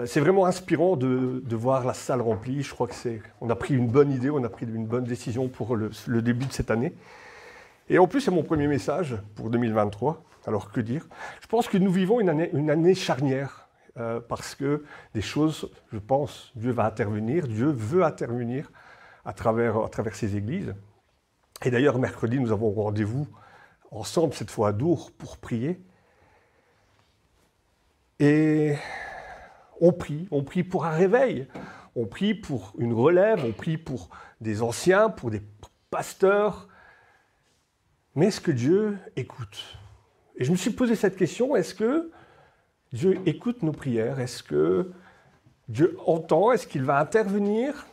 C'est vraiment inspirant de voir la salle remplie. Je crois on a pris une bonne idée, on a pris une bonne décision pour le début de cette année. Et en plus, c'est mon premier message pour 2023. Alors, que dire? Je pense que nous vivons une année charnière parce que des choses, je pense, Dieu va intervenir, Dieu veut intervenir à travers ces églises. Et d'ailleurs, mercredi, nous avons rendez-vous ensemble, cette fois à Dour, pour prier. Et on prie pour un réveil, on prie pour une relève, on prie pour des anciens, pour des pasteurs. Mais est-ce que Dieu écoute? Et je me suis posé cette question, est-ce que Dieu écoute nos prières? Est-ce que Dieu entend? Est-ce qu'il va intervenir?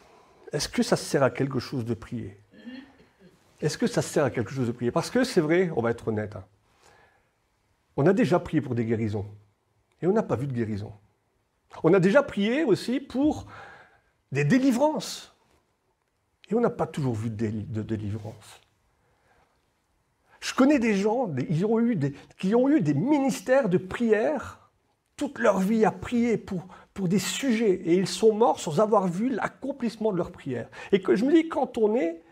Est-ce que ça sert à quelque chose de prier? Est-ce que ça sert à quelque chose de prier? Parce que c'est vrai, on va être honnête, hein, on a déjà prié pour des guérisons et on n'a pas vu de guérison. On a déjà prié aussi pour des délivrances et on n'a pas toujours vu de délivrance. Je connais des gens qui ont eu des ministères de prière toute leur vie à prier pour des sujets et ils sont morts sans avoir vu l'accomplissement de leur prière. Et que je me dis, quand on est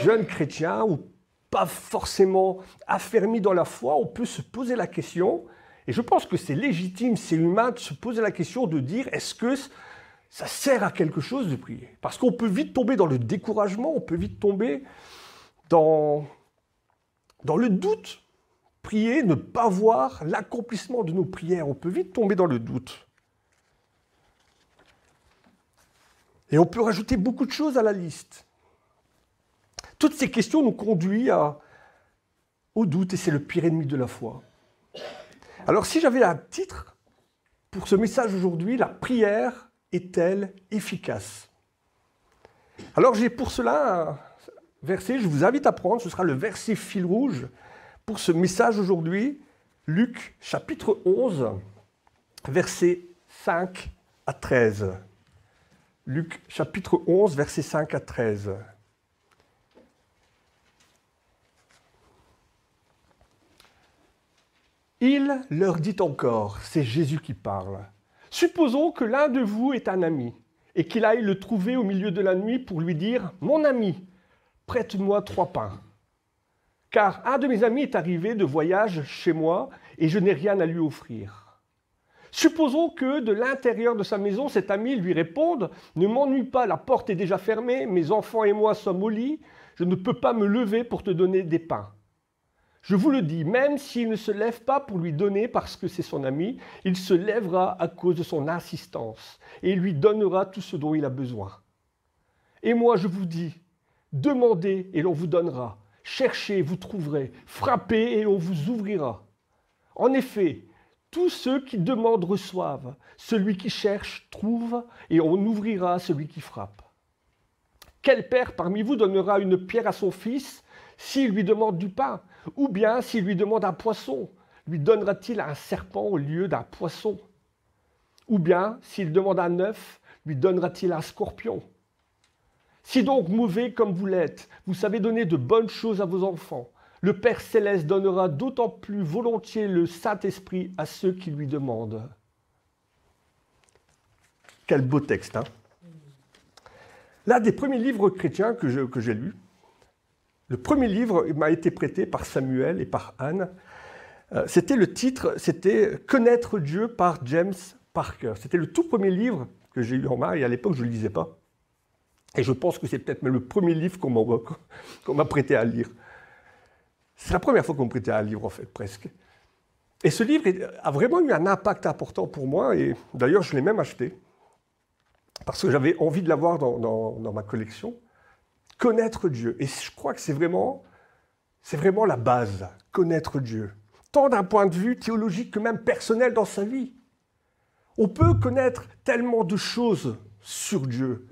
jeune chrétien ou pas forcément affermi dans la foi, on peut se poser la question, et je pense que c'est légitime, c'est humain de se poser la question de dire, est-ce que ça sert à quelque chose de prier? Parce qu'on peut vite tomber dans le découragement, on peut vite tomber dans le doute. Prier, ne pas voir l'accomplissement de nos prières, on peut vite tomber dans le doute. Et on peut rajouter beaucoup de choses à la liste. Toutes ces questions nous conduisent au doute, et c'est le pire ennemi de la foi. Alors si j'avais un titre pour ce message aujourd'hui, la prière est-elle efficace? Alors j'ai pour cela un verset, je vous invite à prendre, ce sera le verset fil rouge pour ce message aujourd'hui, Luc chapitre 11, versets 5 à 13. Luc chapitre 11, versets 5 à 13. Il leur dit encore, c'est Jésus qui parle, « Supposons que l'un de vous est un ami, et qu'il aille le trouver au milieu de la nuit pour lui dire, « Mon ami, prête-moi 3 pains. Car un de mes amis est arrivé de voyage chez moi, et je n'ai rien à lui offrir. » Supposons que de l'intérieur de sa maison, cet ami lui réponde, « Ne m'ennuie pas, la porte est déjà fermée, mes enfants et moi sommes au lit, je ne peux pas me lever pour te donner des pains. » Je vous le dis, même s'il ne se lève pas pour lui donner parce que c'est son ami, il se lèvera à cause de son insistance et il lui donnera tout ce dont il a besoin. Et moi, je vous dis, demandez et l'on vous donnera, cherchez, vous trouverez, frappez et on vous ouvrira. En effet, tous ceux qui demandent reçoivent, celui qui cherche trouve et on ouvrira à celui qui frappe. Quel père parmi vous donnera une pierre à son fils s'il lui demande du pain? Ou bien, s'il lui demande un poisson, lui donnera-t-il un serpent au lieu d'un poisson? Ou bien, s'il demande un œuf, lui donnera-t-il un scorpion? Si donc mauvais comme vous l'êtes, vous savez donner de bonnes choses à vos enfants, le Père Céleste donnera d'autant plus volontiers le Saint-Esprit à ceux qui lui demandent. Quel beau texte, hein? L'un des premiers livres chrétiens que j'ai lus, le premier livre m'a été prêté par Samuel et par Anne. C'était le titre, c'était « Connaître Dieu » par James Parker. C'était le tout premier livre que j'ai eu en main et à l'époque je ne le lisais pas. Et je pense que c'est peut-être même le premier livre qu'on m'a prêté à lire. C'est la première fois qu'on me prêtait un livre en fait, presque. Et ce livre a vraiment eu un impact important pour moi et d'ailleurs je l'ai même acheté parce que j'avais envie de l'avoir dans ma collection. Connaître Dieu. Et je crois que c'est vraiment la base, connaître Dieu. Tant d'un point de vue théologique que même personnel dans sa vie. On peut connaître tellement de choses sur Dieu.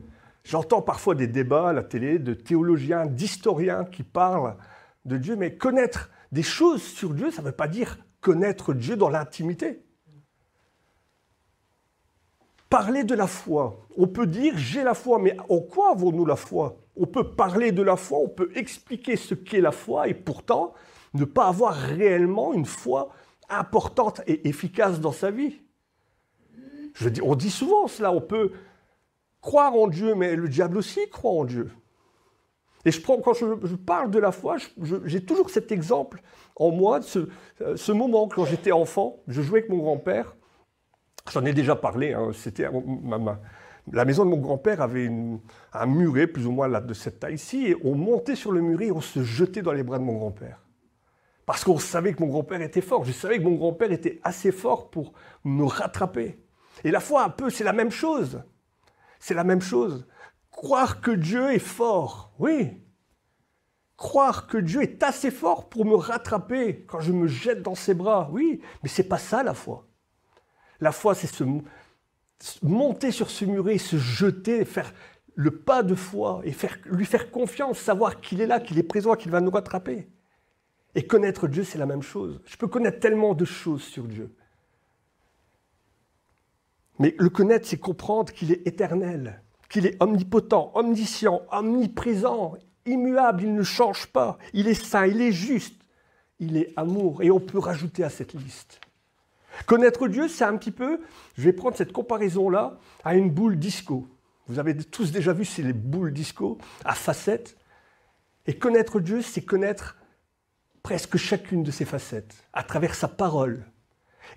J'entends parfois des débats à la télé de théologiens, d'historiens qui parlent de Dieu, mais connaître des choses sur Dieu, ça ne veut pas dire connaître Dieu dans l'intimité. Parler de la foi. On peut dire « j'ai la foi », mais en quoi avons-nous la foi? On peut parler de la foi, on peut expliquer ce qu'est la foi et pourtant ne pas avoir réellement une foi importante et efficace dans sa vie. On dit souvent cela, on peut croire en Dieu, mais le diable aussi croit en Dieu. Et quand je parle de la foi, j'ai toujours cet exemple en moi, de ce moment quand j'étais enfant, je jouais avec mon grand-père. J'en ai déjà parlé, hein, la maison de mon grand-père avait un muret, plus ou moins là, de cette taille-ci, et on montait sur le muret et on se jetait dans les bras de mon grand-père. Parce qu'on savait que mon grand-père était fort. Je savais que mon grand-père était assez fort pour me rattraper. Et la foi, un peu, c'est la même chose. C'est la même chose. Croire que Dieu est fort, oui. Croire que Dieu est assez fort pour me rattraper quand je me jette dans ses bras, oui. Mais ce n'est pas ça la foi. La foi, c'est monter sur ce muret, se jeter, faire le pas de foi et lui faire confiance, savoir qu'il est là, qu'il est présent, qu'il va nous rattraper. Et connaître Dieu, c'est la même chose. Je peux connaître tellement de choses sur Dieu. Mais le connaître, c'est comprendre qu'il est éternel, qu'il est omnipotent, omniscient, omniprésent, immuable, il ne change pas. Il est saint, il est juste, il est amour. Et on peut rajouter à cette liste. Connaître Dieu, c'est un petit peu, je vais prendre cette comparaison-là, à une boule disco. Vous avez tous déjà vu, c'est les boules disco à facettes. Et connaître Dieu, c'est connaître presque chacune de ses facettes, à travers sa parole.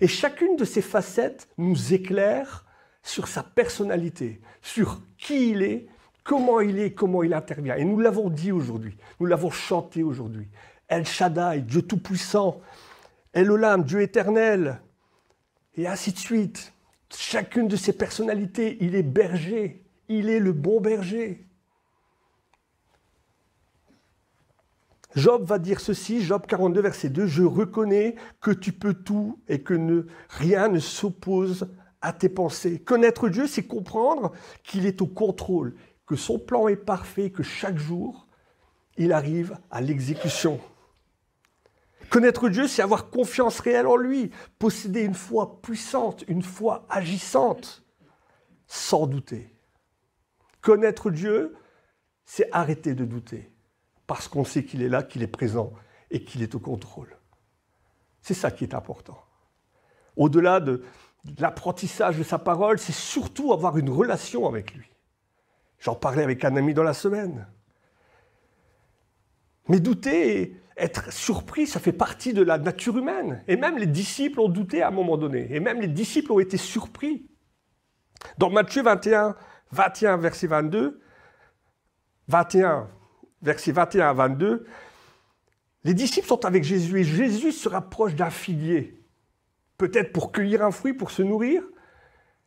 Et chacune de ces facettes nous éclaire sur sa personnalité, sur qui il est, comment il intervient. Et nous l'avons dit aujourd'hui, nous l'avons chanté aujourd'hui. El Shaddai, Dieu Tout-Puissant, Elohim, Dieu éternel, et ainsi de suite. Chacune de ces personnalités, il est berger, il est le bon berger. Job va dire ceci, Job 42, verset 2, « Je reconnais que tu peux tout et que rien ne s'oppose à tes pensées. » Connaître Dieu, c'est comprendre qu'il est au contrôle, que son plan est parfait, que chaque jour, il arrive à l'exécution. Connaître Dieu, c'est avoir confiance réelle en lui, posséder une foi puissante, une foi agissante, sans douter. Connaître Dieu, c'est arrêter de douter. Parce qu'on sait qu'il est là, qu'il est présent et qu'il est au contrôle. C'est ça qui est important. Au-delà de l'apprentissage de sa parole, c'est surtout avoir une relation avec lui. J'en parlais avec un ami dans la semaine. Mais douter et être surpris, ça fait partie de la nature humaine. Et même les disciples ont douté à un moment donné. Et même les disciples ont été surpris. Dans Matthieu 21, verset 22, versets 21 à 22, les disciples sont avec Jésus et Jésus se rapproche d'un figuier, peut-être pour cueillir un fruit, pour se nourrir,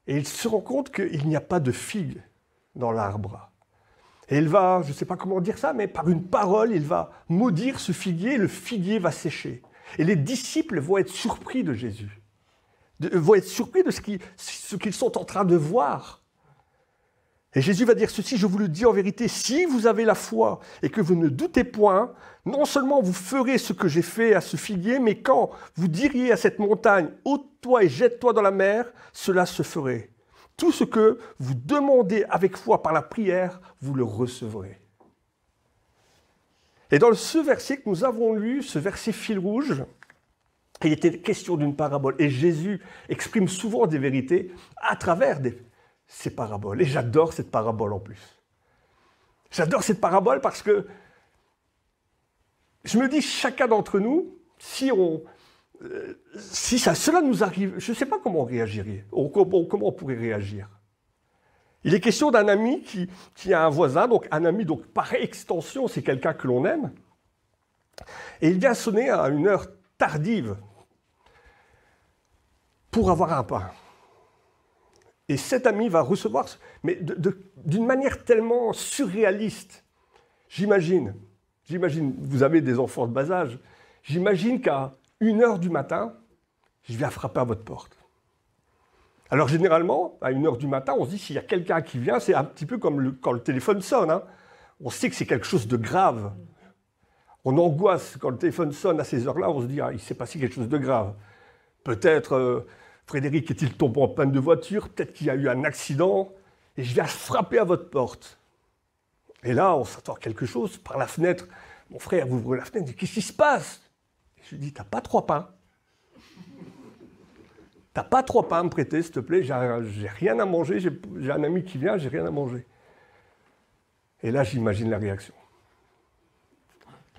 et il se rend compte qu'il n'y a pas de figue dans l'arbre. Et il va, je ne sais pas comment dire ça, mais par une parole, il va maudire ce figuier, et le figuier va sécher. Et les disciples vont être surpris de Jésus, vont être surpris de ce qu'ils sont en train de voir. Et Jésus va dire ceci, je vous le dis en vérité, si vous avez la foi et que vous ne doutez point, non seulement vous ferez ce que j'ai fait à ce figuier, mais quand vous diriez à cette montagne, ôte-toi et jette-toi dans la mer, cela se ferait. Tout ce que vous demandez avec foi par la prière, vous le recevrez. Et dans ce verset que nous avons lu, ce verset fil rouge, il était question d'une parabole. Et Jésus exprime souvent des vérités à travers ces paraboles. Et j'adore cette parabole en plus. J'adore cette parabole parce que je me dis, chacun d'entre nous, si cela nous arrive, je ne sais pas comment on réagirait, comment on pourrait réagir. Il est question d'un ami qui a un voisin, donc un ami, donc par extension, c'est quelqu'un que l'on aime, et il vient sonner à une heure tardive pour avoir un pain. Et cet ami va recevoir, mais d'une manière tellement surréaliste. J'imagine, vous avez des enfants de bas âge, j'imagine qu'à 1h du matin, je viens frapper à votre porte. Alors généralement, à 1h du matin, on se dit s'il y a quelqu'un qui vient, c'est un petit peu comme quand le téléphone sonne. Hein. On sait que c'est quelque chose de grave. On angoisse quand le téléphone sonne à ces heures-là, on se dit il s'est passé quelque chose de grave. Peut-être Frédéric est-il tombé en panne de voiture, peut-être qu'il y a eu un accident, et je viens frapper à votre porte. Et là, on s'attend à quelque chose par la fenêtre. Mon frère ouvre la fenêtre et dit qu'est-ce qui se passe? Et je lui dis t'as pas 3 pains. T'as pas 3 pains à me prêter, s'il te plaît, j'ai rien à manger, j'ai un ami qui vient, j'ai rien à manger. Et là, j'imagine la réaction.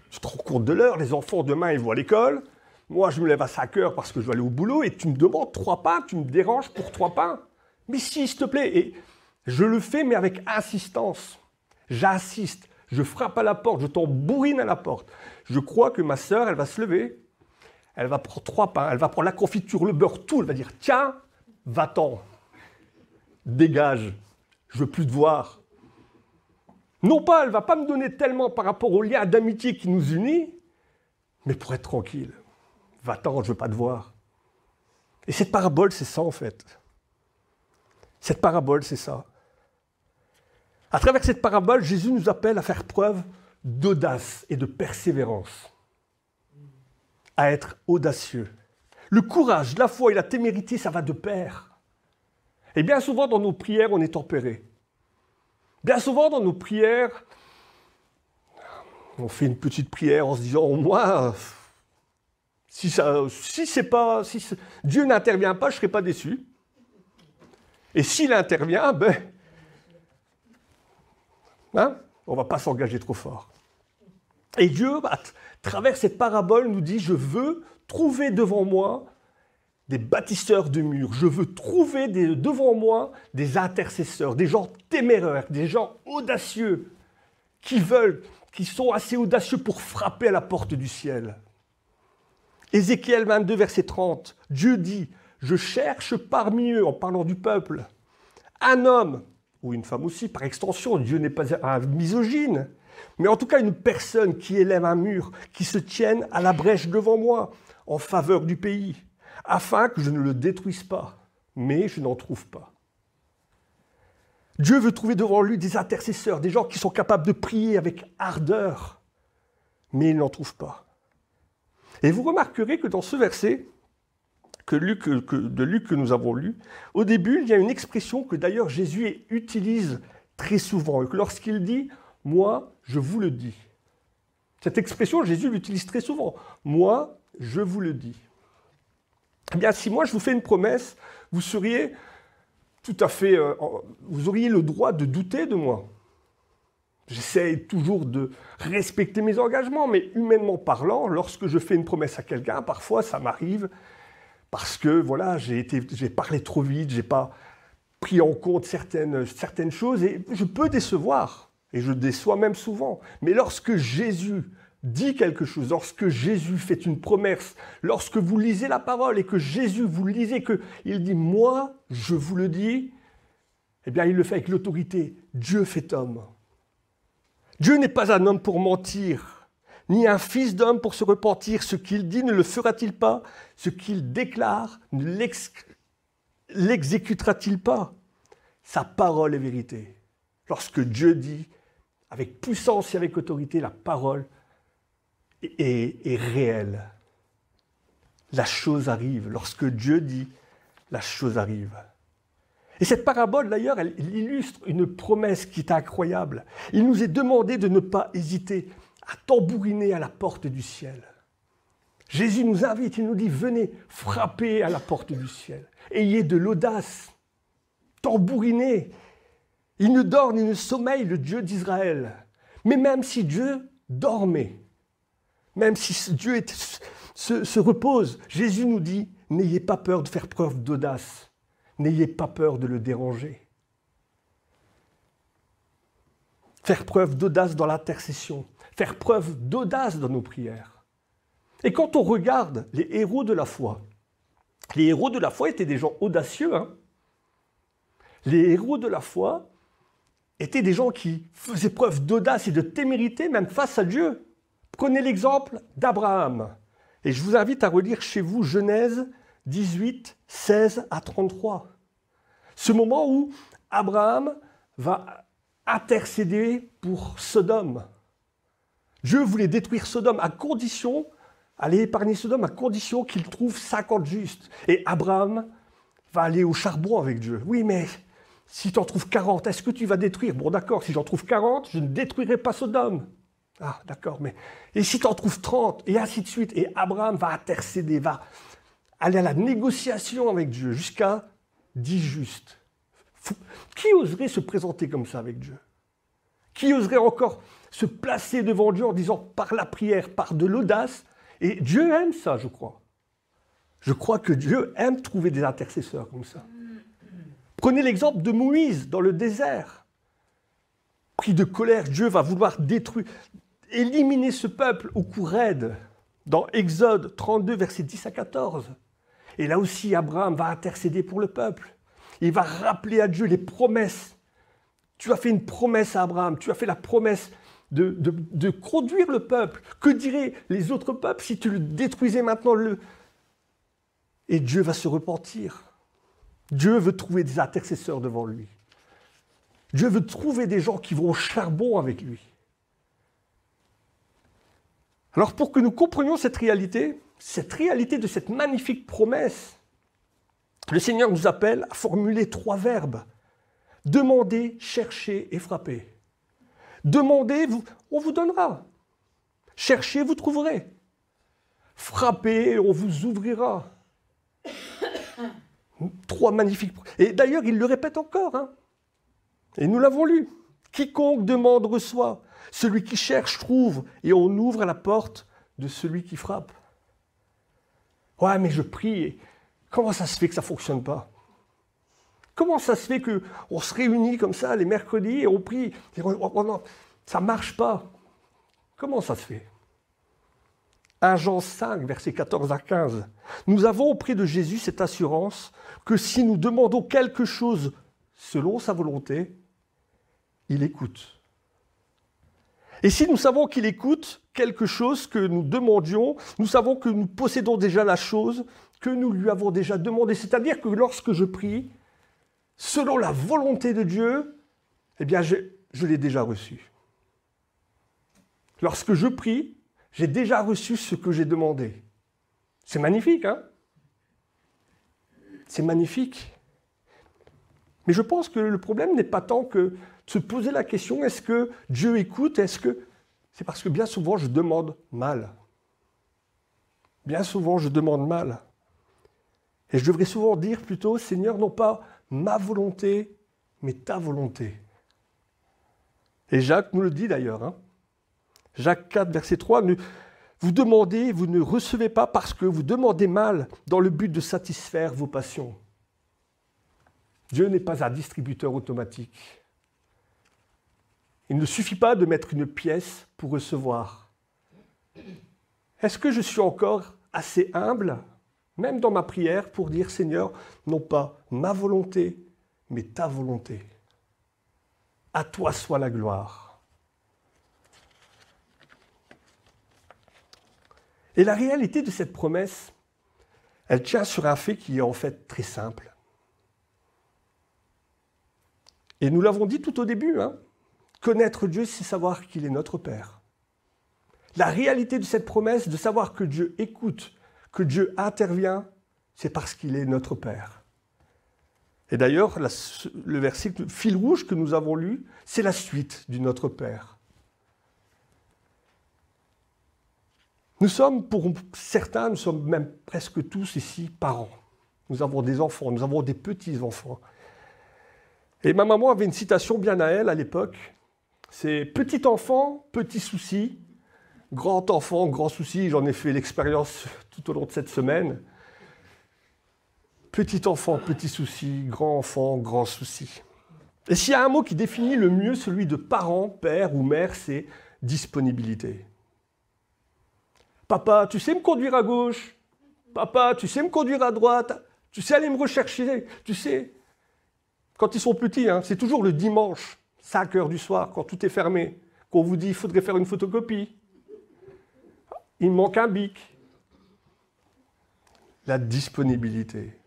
Tu te rends compte de l'heure, les enfants demain ils vont à l'école, moi je me lève à 5 heures parce que je dois aller au boulot et tu me demandes 3 pains, tu me déranges pour 3 pains. Mais si, s'il te plaît, et je le fais mais avec insistance. J'insiste, je frappe à la porte, je tambourine à la porte. Je crois que ma sœur, elle va se lever, elle va prendre 3 pains, elle va prendre la confiture, le beurre, tout, elle va dire tiens, va-t'en, dégage, je veux plus te voir. Non pas, elle ne va pas me donner tellement par rapport au lien d'amitié qui nous unit, mais pour être tranquille. Va-t'en, je ne veux pas te voir. Et cette parabole, c'est ça en fait. Cette parabole, c'est ça. À travers cette parabole, Jésus nous appelle à faire preuve d'audace et de persévérance. À être audacieux. Le courage, la foi et la témérité, ça va de pair. Et bien souvent, dans nos prières, on est tempéré. Bien souvent, dans nos prières, on fait une petite prière en se disant « Moi, si Dieu n'intervient pas, je ne serai pas déçu. Et s'il intervient, on ne va pas s'engager trop fort. » Et Dieu, à travers cette parabole, nous dit « Je veux trouver devant moi des bâtisseurs de murs. Je veux trouver devant moi des intercesseurs, des gens téméraires, des gens audacieux, qui sont assez audacieux pour frapper à la porte du ciel. » Ézéchiel 22, verset 30, Dieu dit « Je cherche parmi eux, en parlant du peuple, un homme, ou une femme aussi, par extension, Dieu n'est pas un misogyne, mais en tout cas une personne qui élève un mur, qui se tienne à la brèche devant moi, en faveur du pays, afin que je ne le détruise pas, mais je n'en trouve pas. » Dieu veut trouver devant lui des intercesseurs, des gens qui sont capables de prier avec ardeur, mais il n'en trouve pas. Et vous remarquerez que dans ce verset de Luc que nous avons lu, au début, il y a une expression que d'ailleurs Jésus utilise très souvent, et que lorsqu'il dit « moi, je vous le dis ». Cette expression, Jésus l'utilise très souvent. « Moi, je vous le dis ». Eh bien, si moi je vous fais une promesse, vous seriez tout à fait, vous auriez le droit de douter de moi. J'essaie toujours de respecter mes engagements, mais humainement parlant, lorsque je fais une promesse à quelqu'un, parfois ça m'arrive parce que voilà, j'ai parlé trop vite, j'ai pas pris en compte certaines choses et je peux décevoir et je déçois même souvent. Mais lorsque Jésus dit quelque chose, lorsque Jésus fait une promesse, lorsque vous lisez la parole et que Jésus, vous lisez qu'il dit « moi, je vous le dis », eh bien il le fait avec l'autorité. Dieu fait homme. Dieu n'est pas un homme pour mentir, ni un fils d'homme pour se repentir. Ce qu'il dit ne le fera-t-il pas? Ce qu'il déclare ne l'exécutera-t-il pas? Sa parole est vérité. Lorsque Dieu dit, avec puissance et avec autorité, la parole est réelle. La chose arrive. Lorsque Dieu dit, la chose arrive. Et cette parabole, d'ailleurs, elle illustre une promesse qui est incroyable. Il nous est demandé de ne pas hésiter à tambouriner à la porte du ciel. Jésus nous invite, il nous dit, venez frapper à la porte du ciel. Ayez de l'audace, tambourinez. Il ne dort ni ne sommeille, le Dieu d'Israël. Mais même si Dieu dormait, même si Dieu se repose, Jésus nous dit, n'ayez pas peur de faire preuve d'audace. N'ayez pas peur de le déranger. Faire preuve d'audace dans l'intercession. Faire preuve d'audace dans nos prières. Et quand on regarde les héros de la foi étaient des gens audacieux. Les héros de la foi étaient des gens qui faisaient preuve d'audace et de témérité, même face à Dieu. Prenez l'exemple d'Abraham. Et je vous invite à relire chez vous Genèse 18, 16 à 33. Ce moment où Abraham va intercéder pour Sodome. Dieu voulait détruire Sodome à condition, aller épargner Sodome à condition qu'il trouve 50 justes. Et Abraham va aller au charbon avec Dieu. Oui, mais si tu en trouves 40, est-ce que tu vas détruire? Bon, d'accord, si j'en trouve 40, je ne détruirai pas Sodome. Ah, d'accord, mais... Et si tu en trouves 30, et ainsi de suite. Et Abraham va intercéder, va aller à la négociation avec Dieu, jusqu'à dis juste. Qui oserait se présenter comme ça avec Dieu? Qui oserait encore se placer devant Dieu en disant par la prière, par de l'audace? Et Dieu aime ça, je crois. Je crois que Dieu aime trouver des intercesseurs comme ça. Prenez l'exemple de Moïse dans le désert. Pris de colère, Dieu va vouloir détruire, éliminer ce peuple au cou raide. Dans Exode 32, versets 10 à 14. Et là aussi, Abraham va intercéder pour le peuple. Il va rappeler à Dieu les promesses. Tu as fait une promesse à Abraham, tu as fait la promesse de conduire le peuple. Que diraient les autres peuples si tu le détruisais maintenant? Et Dieu va se repentir. Dieu veut trouver des intercesseurs devant lui. Dieu veut trouver des gens qui vont au charbon avec lui. Alors pour que nous comprenions cette réalité de cette magnifique promesse, le Seigneur nous appelle à formuler 3 verbes. Demandez, cherchez et frappez. Demandez, on vous donnera. Cherchez, vous trouverez. Frappez, on vous ouvrira. 3 magnifiques. Et d'ailleurs, il le répète encore. Et nous l'avons lu. Quiconque demande reçoit. Celui qui cherche trouve. Et on ouvre la porte de celui qui frappe. Ouais, mais je prie. Et comment ça se fait que ça ne fonctionne pas? Comment ça se fait qu'on se réunit comme ça les mercredis et on prie? Non, ça ne marche pas. Comment ça se fait? 1 Jean 5, versets 14 à 15. Nous avons auprès de Jésus cette assurance que si nous demandons quelque chose selon sa volonté, il écoute. Et si nous savons qu'il écoute quelque chose que nous demandions, nous savons que nous possédons déjà la chose que nous lui avons déjà demandé. C'est-à-dire que lorsque je prie, selon la volonté de Dieu, eh bien, je l'ai déjà reçu. Lorsque je prie, j'ai déjà reçu ce que j'ai demandé. C'est magnifique, hein? C'est magnifique. Mais je pense que le problème n'est pas tant que de se poser la question, est-ce que Dieu écoute? C'est parce que bien souvent, je demande mal. Bien souvent, je demande mal. Et je devrais souvent dire plutôt, Seigneur, non pas ma volonté, mais ta volonté. Et Jacques nous le dit d'ailleurs. Jacques 4, verset 3, vous demandez, vous ne recevez pas parce que vous demandez mal dans le but de satisfaire vos passions. Dieu n'est pas un distributeur automatique. Il ne suffit pas de mettre une pièce pour recevoir. Est-ce que je suis encore assez humble, même dans ma prière, pour dire, Seigneur, non pas ma volonté, mais ta volonté. À toi soit la gloire. Et la réalité de cette promesse, elle tient sur un fait qui est en fait très simple. Et nous l'avons dit tout au début, connaître Dieu, c'est savoir qu'il est notre Père. La réalité de cette promesse, de savoir que Dieu écoute, que Dieu intervient, c'est parce qu'il est notre Père. Et d'ailleurs, le verset fil rouge que nous avons lu, c'est la suite du Notre Père. Nous sommes, pour certains, nous sommes même presque tous ici parents. Nous avons des enfants, nous avons des petits-enfants. Et ma maman avait une citation bien à elle à l'époque. C'est « Petit enfant, petit souci. Grand enfant, grand souci ». J'en ai fait l'expérience tout au long de cette semaine. Petit enfant, petit souci. Grand enfant, grand souci. Et s'il y a un mot qui définit le mieux celui de parent, père ou mère, c'est disponibilité. Papa, tu sais me conduire à gauche? Papa, tu sais me conduire à droite? Tu sais aller me rechercher? Tu sais... Quand ils sont petits, c'est toujours le dimanche, 5 heures du soir, quand tout est fermé, qu'on vous dit qu'il faudrait faire une photocopie. Il manque un bic. La disponibilité.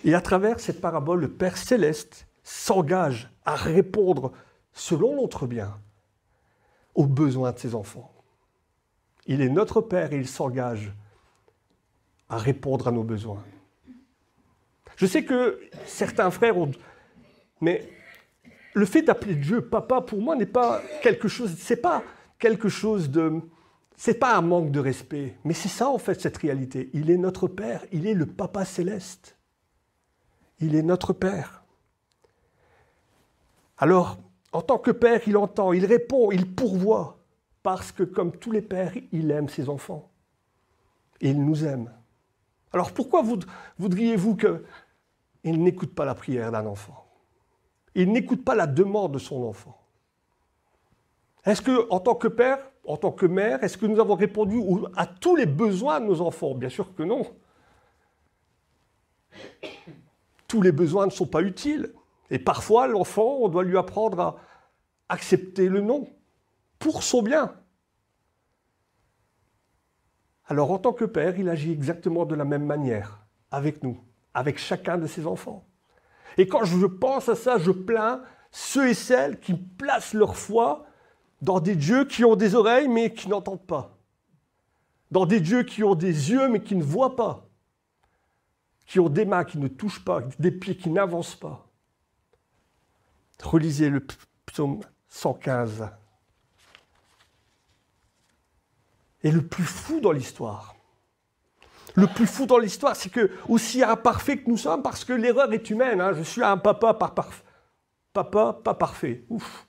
Et à travers cette parabole, le Père Céleste s'engage à répondre, selon notre bien, aux besoins de ses enfants. Il est notre Père et il s'engage à répondre à nos besoins. Je sais que certains frères ont... Mais le fait d'appeler Dieu papa, pour moi, n'est pas quelque chose... C'est pas quelque chose de... Ce n'est pas un manque de respect, mais c'est ça en fait cette réalité. Il est notre Père, il est le Papa céleste. Il est notre Père. Alors, en tant que Père, il entend, il répond, il pourvoit, parce que comme tous les pères, il aime ses enfants. Et il nous aime. Alors pourquoi voudriez-vous qu'il n'écoute pas la prière d'un enfant? Il n'écoute pas la demande de son enfant. Est-ce que, en tant que père, en tant que mère, est-ce que nous avons répondu à tous les besoins de nos enfants? Bien sûr que non. Tous les besoins ne sont pas utiles. Et parfois, l'enfant, on doit lui apprendre à accepter le non, pour son bien. Alors, en tant que père, il agit exactement de la même manière, avec nous, avec chacun de ses enfants. Et quand je pense à ça, je plains ceux et celles qui placent leur foi dans des dieux qui ont des oreilles, mais qui n'entendent pas. Dans des dieux qui ont des yeux, mais qui ne voient pas. Qui ont des mains qui ne touchent pas, des pieds qui n'avancent pas. Relisez le psaume 115. Et le plus fou dans l'histoire, c'est que, aussi imparfait que nous sommes, parce que l'erreur est humaine, hein, je suis un papa pas parfait. Ouf.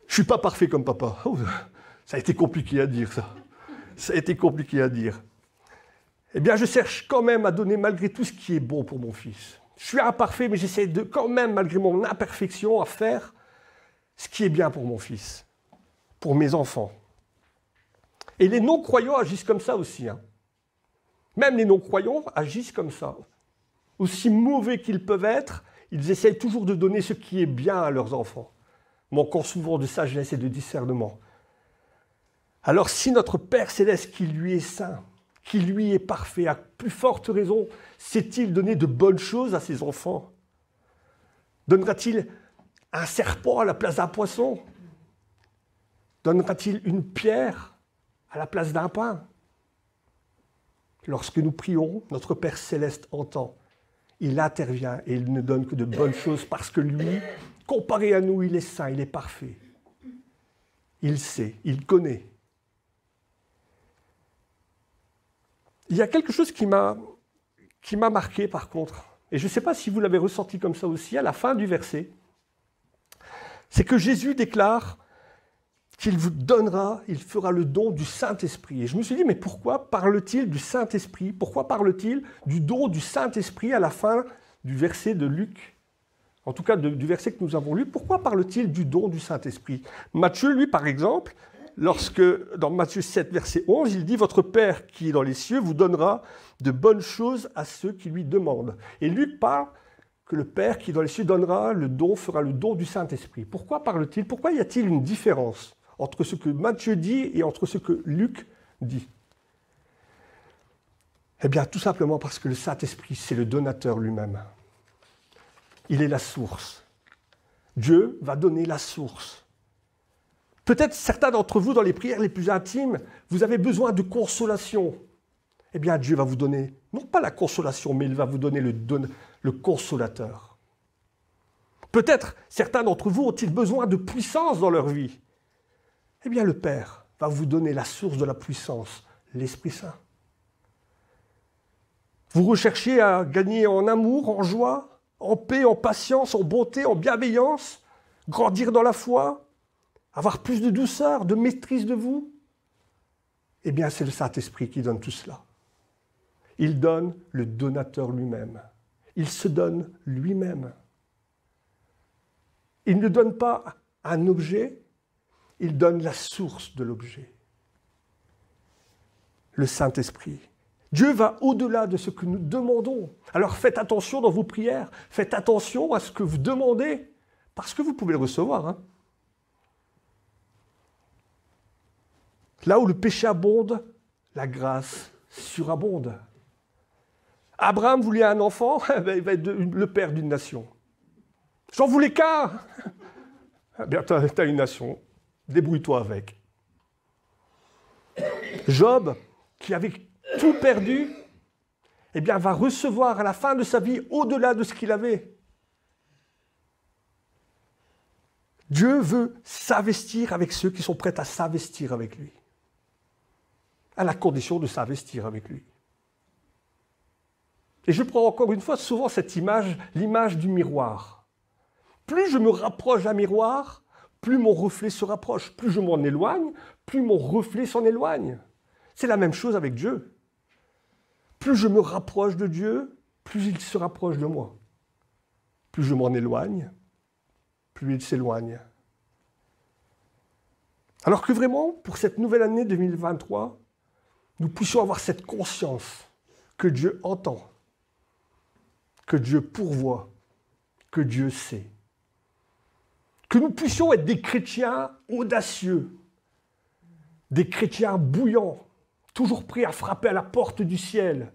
Je suis pas parfait comme papa. Ça a été compliqué à dire, ça. Ça a été compliqué à dire. Eh bien, je cherche quand même à donner malgré tout ce qui est bon pour mon fils. Je suis imparfait, mais j'essaie de quand même, malgré mon imperfection, à faire ce qui est bien pour mon fils, pour mes enfants. Et les non-croyants agissent comme ça aussi. Hein. Même les non-croyants agissent comme ça. Aussi mauvais qu'ils peuvent être, ils essayent toujours de donner ce qui est bien à leurs enfants, manquant souvent de sagesse et de discernement. Alors si notre Père Céleste, qui lui est saint, qui lui est parfait, à plus forte raison, sait-il donner de bonnes choses à ses enfants? Donnera-t-il un serpent à la place d'un poisson? Donnera-t-il une pierre à la place d'un pain? Lorsque nous prions, notre Père Céleste entend. Il intervient et il ne donne que de bonnes choses parce que lui, comparé à nous, il est saint, il est parfait. Il sait, il connaît. Il y a quelque chose qui m'a marqué par contre, et je ne sais pas si vous l'avez ressenti comme ça aussi, à la fin du verset, c'est que Jésus déclare qu'il vous donnera, il fera le don du Saint-Esprit. Et je me suis dit, mais pourquoi parle-t-il du Saint-Esprit? Pourquoi parle-t-il du don du Saint-Esprit à la fin du verset de Luc? En tout cas, du verset que nous avons lu, pourquoi parle-t-il du don du Saint-Esprit? Matthieu, lui, par exemple, lorsque, dans Matthieu 7, verset 11, il dit « Votre Père qui est dans les cieux vous donnera de bonnes choses à ceux qui lui demandent. » Et Luc parle que le Père qui est dans les cieux fera le don du Saint-Esprit. Pourquoi parle-t-il? Pourquoi y a-t-il une différence entre ce que Matthieu dit et entre ce que Luc dit? Eh bien, tout simplement parce que le Saint-Esprit, c'est le donateur lui-même. Il est la source. Dieu va donner la source. Peut-être certains d'entre vous, dans les prières les plus intimes, vous avez besoin de consolation. Eh bien, Dieu va vous donner, non pas la consolation, mais il va vous donner le consolateur. Peut-être certains d'entre vous ont-ils besoin de puissance dans leur vie. Eh bien, le Père va vous donner la source de la puissance, l'Esprit Saint. Vous recherchez à gagner en amour, en joie, en paix, en patience, en bonté, en bienveillance, grandir dans la foi, avoir plus de douceur, de maîtrise de vous. Eh bien, c'est le Saint-Esprit qui donne tout cela. Il donne le donateur lui-même. Il se donne lui-même. Il ne donne pas un objet, il donne la source de l'objet. Le Saint-Esprit. Dieu va au-delà de ce que nous demandons. Alors faites attention dans vos prières, faites attention à ce que vous demandez, parce que vous pouvez le recevoir. Hein. Là où le péché abonde, la grâce surabonde. Abraham voulait un enfant, il va être le père d'une nation. J'en voulais qu'un. Eh bien, tu as une nation, débrouille-toi avec. Job, qui avait tout perdu, eh bien, va recevoir à la fin de sa vie au-delà de ce qu'il avait. Dieu veut s'investir avec ceux qui sont prêts à s'investir avec lui. à la condition de s'investir avec lui. Et je prends encore une fois souvent cette image, l'image du miroir. Plus je me rapproche d'un miroir, plus mon reflet se rapproche. Plus je m'en éloigne, plus mon reflet s'en éloigne. C'est la même chose avec Dieu. Plus je me rapproche de Dieu, plus il se rapproche de moi. Plus je m'en éloigne, plus il s'éloigne. Alors que vraiment, pour cette nouvelle année 2023, nous puissions avoir cette conscience que Dieu entend, que Dieu pourvoit, que Dieu sait. Que nous puissions être des chrétiens audacieux, des chrétiens bouillants, toujours prêts à frapper à la porte du ciel,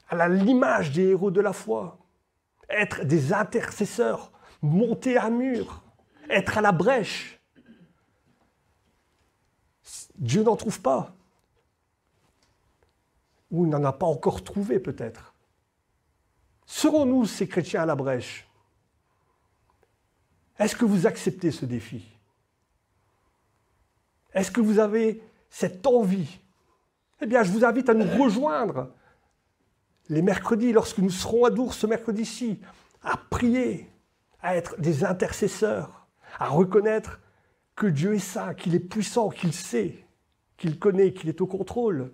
à l'image des héros de la foi, être des intercesseurs, monter à mur, être à la brèche. Dieu n'en trouve pas. Ou il n'en a pas encore trouvé peut-être. Serons-nous ces chrétiens à la brèche? Est-ce que vous acceptez ce défi? Est-ce que vous avez cette envie? Eh bien, je vous invite à nous rejoindre les mercredis, lorsque nous serons à Dours ce mercredi-ci, à prier, à être des intercesseurs, à reconnaître que Dieu est saint, qu'il est puissant, qu'il sait, qu'il connaît, qu'il est au contrôle.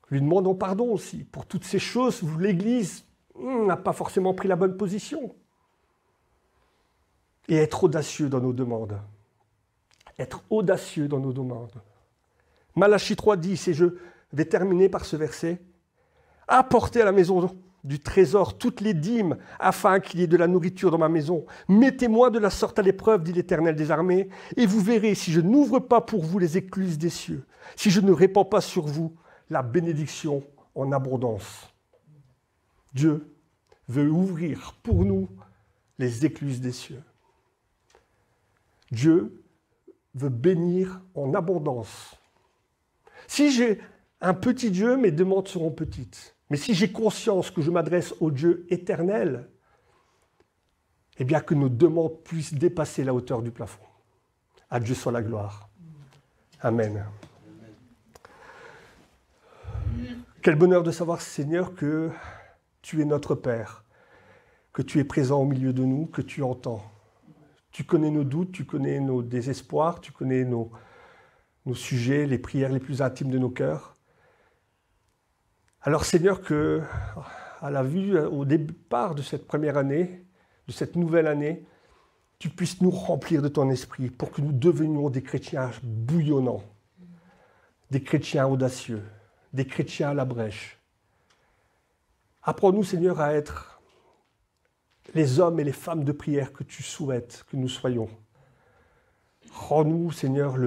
Lui demandons pardon aussi pour toutes ces choses où l'Église n'a pas forcément pris la bonne position. Et être audacieux dans nos demandes. Être audacieux dans nos demandes. Malachie 3:10, et je vais terminer par ce verset. Apportez à la maison du trésor toutes les dîmes, afin qu'il y ait de la nourriture dans ma maison. Mettez-moi de la sorte à l'épreuve, dit l'Éternel des armées, et vous verrez si je n'ouvre pas pour vous les écluses des cieux, si je ne répands pas sur vous la bénédiction en abondance. Dieu veut ouvrir pour nous les écluses des cieux. Dieu veut bénir en abondance. Si j'ai un petit Dieu, mes demandes seront petites. Mais si j'ai conscience que je m'adresse au Dieu éternel, eh bien que nos demandes puissent dépasser la hauteur du plafond. À Dieu soit la gloire. Amen. Quel bonheur de savoir, Seigneur, que tu es notre Père, que tu es présent au milieu de nous, que tu entends. Tu connais nos doutes, tu connais nos désespoirs, tu connais nos sujets, les prières les plus intimes de nos cœurs. Alors Seigneur, que à la vue, au départ de cette première année, de cette nouvelle année, tu puisses nous remplir de ton esprit pour que nous devenions des chrétiens bouillonnants, des chrétiens audacieux, des chrétiens à la brèche. Apprends-nous, Seigneur, à être les hommes et les femmes de prière que tu souhaites que nous soyons. Rends-nous, Seigneur,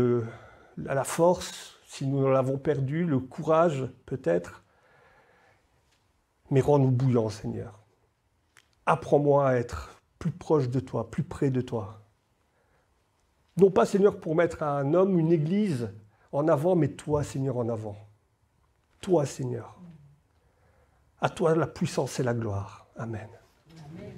la force, si nous l'avons perdu, le courage peut-être, mais rends-nous bouillants, Seigneur. Apprends-moi à être plus proche de toi, plus près de toi. Non pas, Seigneur, pour mettre un homme, une église en avant, mais toi, Seigneur, en avant. Toi, Seigneur. À toi la puissance et la gloire. Amen. Amen.